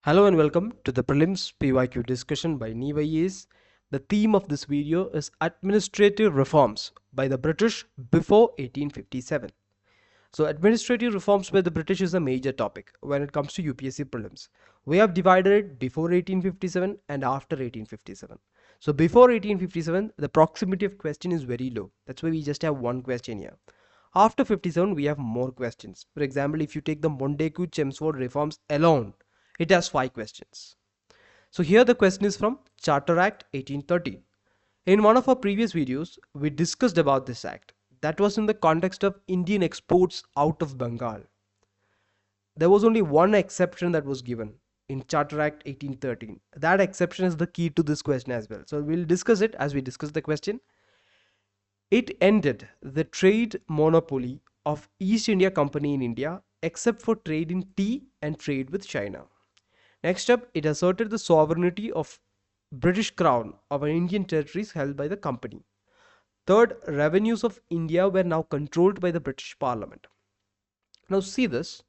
Hello and welcome to the Prelims PYQ discussion by Neenv. The theme of this video is Administrative Reforms by the British before 1857. So administrative reforms by the British is a major topic when it comes to UPSC prelims. We have divided it before 1857 and after 1857. So before 1857, the proximity of question is very low. That's why we just have one question here. After 57, we have more questions. For example, if you take the Montagu-Chelmsford reforms alone, it has 5 questions. So here the question is from Charter Act 1813. In one of our previous videos, we discussed about this act. That was in the context of Indian exports out of Bengal. There was only one exception that was given in Charter Act 1813. That exception is the key to this question as well. So we'll discuss it as we discuss the question. It ended the trade monopoly of East India Company in India except for trade in tea and trade with China. Next up, it asserted the sovereignty of British Crown over Indian territories held by the company. Third, revenues of India were now controlled by the British Parliament. Now see this.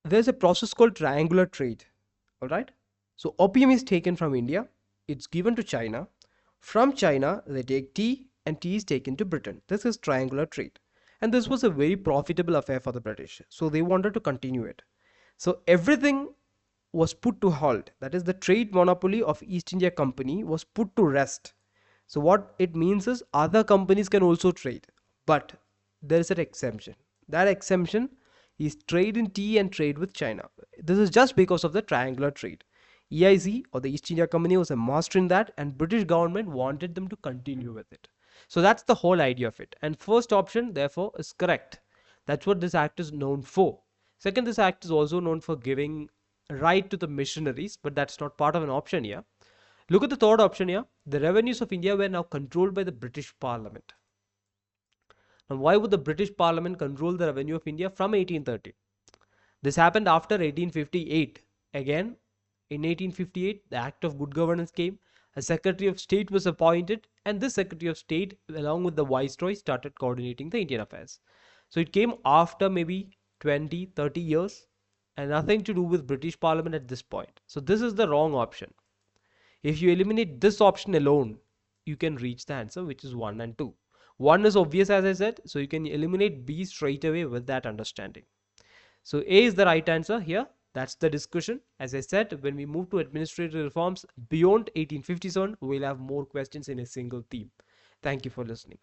There's a process called triangular trade. Alright. So opium is taken from India. It's given to China. From China, they take tea and tea is taken to Britain. This is triangular trade. And this was a very profitable affair for the British. So they wanted to continue it. So everything was put to halt. That is, the trade monopoly of East India Company was put to rest. So what it means is other companies can also trade, but there is an exemption. That exemption is trade in tea and trade with China. This is just because of the triangular trade. EIC, or the East India Company, was a master in that, and British government wanted them to continue with it. So that's the whole idea of it. And first option, therefore, is correct. That's what this act is known for. Second, this act is also known for giving right to the missionaries, but that's not part of an option here. Look at the third option here. The revenues of India were now controlled by the British Parliament. Now, why would the British Parliament control the revenue of India from 1830? This happened after 1858. Again, in 1858, the Act of Good Governance came. A Secretary of State was appointed, and this Secretary of State, along with the Viceroy, started coordinating the Indian affairs. So it came after maybe 20-30 years and nothing to do with British Parliament at this point. So this is the wrong option. If you eliminate this option alone, you can reach the answer, which is 1 and 2. 1 is obvious, as I said, so you can eliminate B straight away with that understanding. So A is the right answer here. That's the discussion. As I said, when we move to administrative reforms beyond 1857, we'll have more questions in a single theme. Thank you for listening.